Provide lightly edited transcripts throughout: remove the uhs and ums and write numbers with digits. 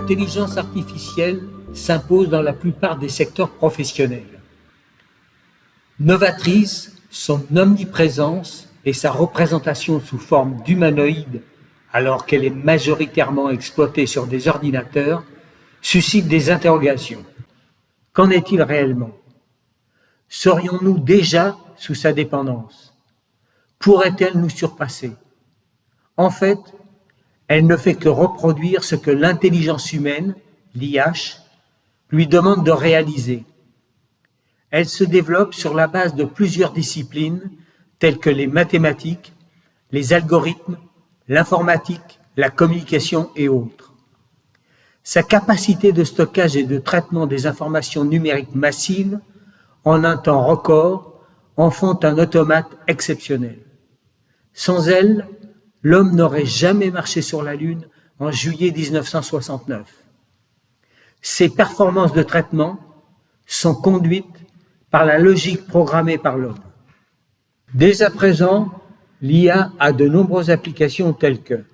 l'intelligence artificielle s'impose dans la plupart des secteurs professionnels. Novatrice, son omniprésence et sa représentation sous forme d'humanoïde, alors qu'elle est majoritairement exploitée sur des ordinateurs, suscitent des interrogations. Qu'en est-il réellement? Serions-nous déjà sous sa dépendance? Pourrait-elle nous surpasser? En fait, elle ne fait que reproduire ce que l'intelligence humaine, l'IH, lui demande de réaliser. Elle se développe sur la base de plusieurs disciplines telles que les mathématiques, les algorithmes, l'informatique, la communication et autres. Sa capacité de stockage et de traitement des informations numériques massives en un temps record en font un automate exceptionnel. Sans elle, l'homme n'aurait jamais marché sur la Lune en juillet 1969. Ses performances de traitement sont conduites par la logique programmée par l'homme. Dès à présent, l'IA a de nombreuses applications telles que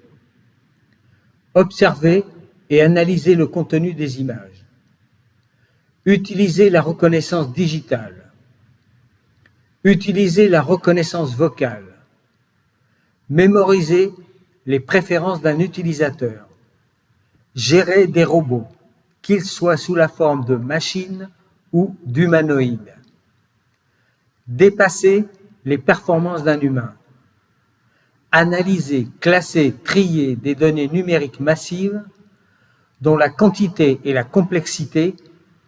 observer et analyser le contenu des images, utiliser la reconnaissance digitale, utiliser la reconnaissance vocale, mémoriser les préférences d'un utilisateur, gérer des robots, qu'ils soient sous la forme de machines ou d'humanoïdes, dépasser les performances d'un humain, analyser, classer, trier des données numériques massives dont la quantité et la complexité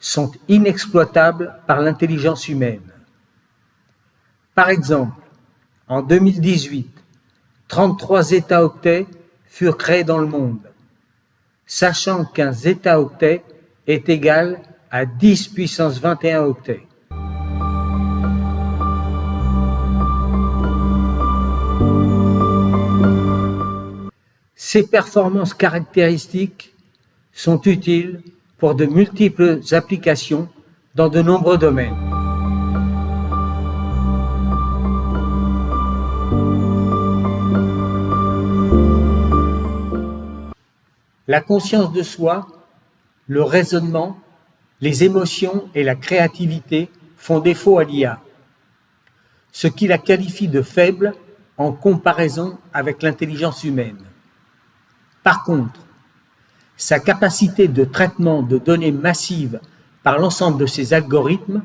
sont inexploitables par l'intelligence humaine. Par exemple, en 2018, 33 zeta-octets furent créés dans le monde, sachant qu'un zeta-octet est égal à 10 puissance 21 octets. Ces performances caractéristiques sont utiles pour de multiples applications dans de nombreux domaines. La conscience de soi, le raisonnement, les émotions et la créativité font défaut à l'IA, ce qui la qualifie de faible en comparaison avec l'intelligence humaine. Par contre, sa capacité de traitement de données massives par l'ensemble de ses algorithmes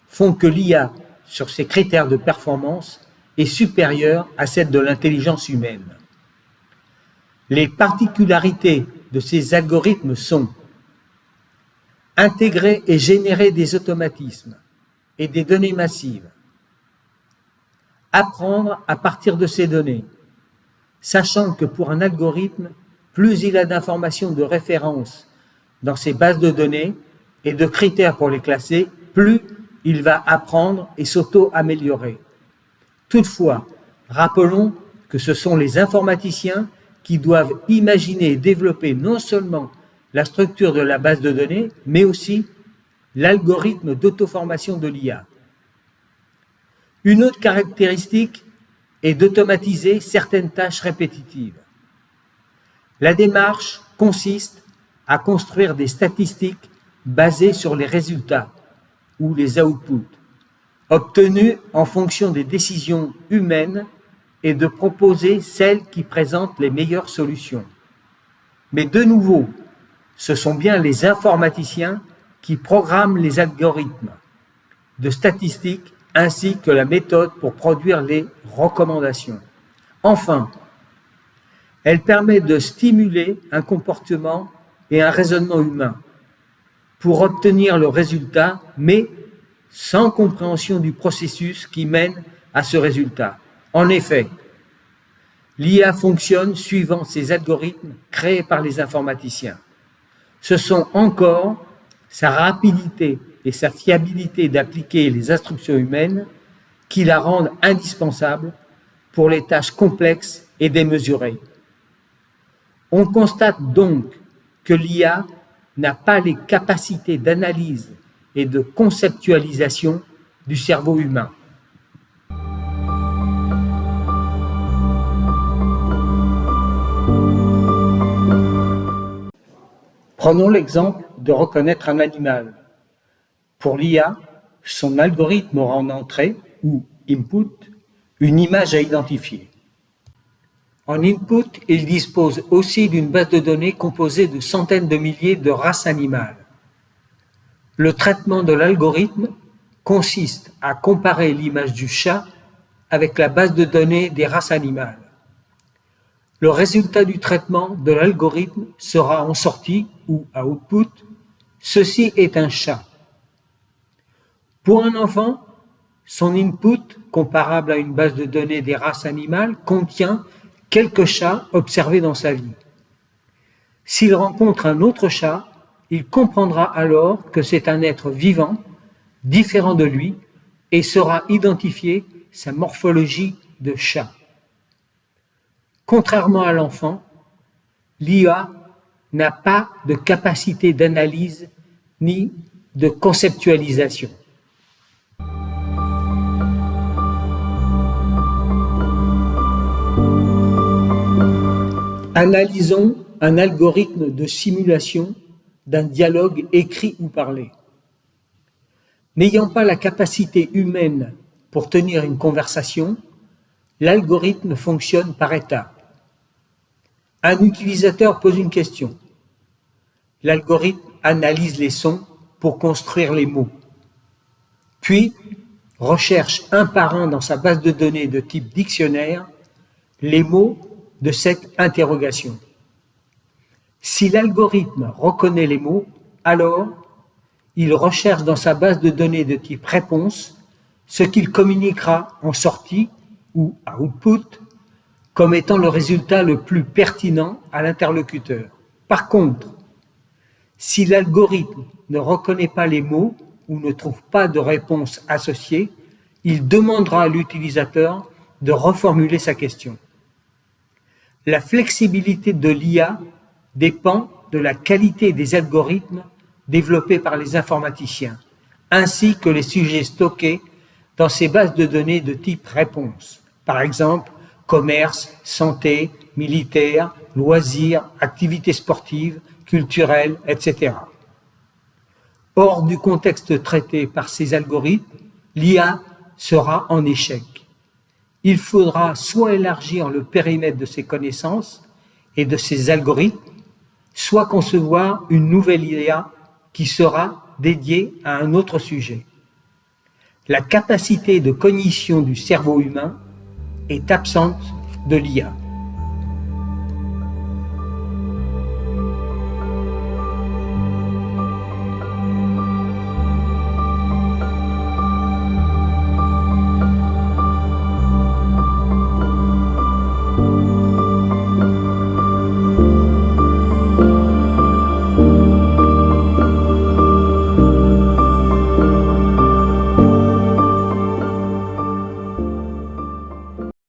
font que l'IA, sur ses critères de performance, est supérieure à celle de l'intelligence humaine. Les particularités de ces algorithmes sont intégrer et générer des automatismes et des données massives, apprendre à partir de ces données, sachant que pour un algorithme, plus il a d'informations de référence dans ses bases de données et de critères pour les classer, plus il va apprendre et s'auto-améliorer. Toutefois, rappelons que ce sont les informaticiens qui doivent imaginer et développer non seulement la structure de la base de données, mais aussi l'algorithme d'auto-formation de l'IA. Une autre caractéristique est d'automatiser certaines tâches répétitives. La démarche consiste à construire des statistiques basées sur les résultats ou les outputs, obtenus en fonction des décisions humaines et de proposer celles qui présentent les meilleures solutions. Mais de nouveau, ce sont bien les informaticiens qui programment les algorithmes de statistiques ainsi que la méthode pour produire les recommandations. Enfin, elle permet de stimuler un comportement et un raisonnement humain pour obtenir le résultat, mais sans compréhension du processus qui mène à ce résultat. En effet, l'IA fonctionne suivant ces algorithmes créés par les informaticiens. Ce sont encore sa rapidité et sa fiabilité d'appliquer les instructions humaines qui la rendent indispensable pour les tâches complexes et démesurées. On constate donc que l'IA n'a pas les capacités d'analyse et de conceptualisation du cerveau humain. Prenons l'exemple de reconnaître un animal. Pour l'IA, son algorithme aura en entrée, ou input, une image à identifier. En input, il dispose aussi d'une base de données composée de centaines de milliers de races animales. Le traitement de l'algorithme consiste à comparer l'image du chat avec la base de données des races animales. Le résultat du traitement de l'algorithme sera en sortie ou output. Ceci est un chat. Pour un enfant, son input, comparable à une base de données des races animales, contient quelques chats observés dans sa vie. S'il rencontre un autre chat, il comprendra alors que c'est un être vivant, différent de lui, et saura identifier sa morphologie de chat. Contrairement à l'enfant, l'IA n'a pas de capacité d'analyse ni de conceptualisation. Analysons un algorithme de simulation d'un dialogue écrit ou parlé. N'ayant pas la capacité humaine pour tenir une conversation, l'algorithme fonctionne par étapes. Un utilisateur pose une question. L'algorithme analyse les sons pour construire les mots. Puis, recherche un par un dans sa base de données de type dictionnaire les mots de cette interrogation. Si l'algorithme reconnaît les mots, alors il recherche dans sa base de données de type réponse ce qu'il communiquera en sortie ou output comme étant le résultat le plus pertinent à l'interlocuteur. Par contre, si l'algorithme ne reconnaît pas les mots ou ne trouve pas de réponse associée, il demandera à l'utilisateur de reformuler sa question. La flexibilité de l'IA dépend de la qualité des algorithmes développés par les informaticiens, ainsi que les sujets stockés dans ces bases de données de type réponse. Par exemple, commerce, santé, militaire, loisirs, activités sportives, culturelles, etc. Hors du contexte traité par ces algorithmes, l'IA sera en échec. Il faudra soit élargir le périmètre de ses connaissances et de ses algorithmes, soit concevoir une nouvelle IA qui sera dédiée à un autre sujet. La capacité de cognition du cerveau humain est absente de l'IA.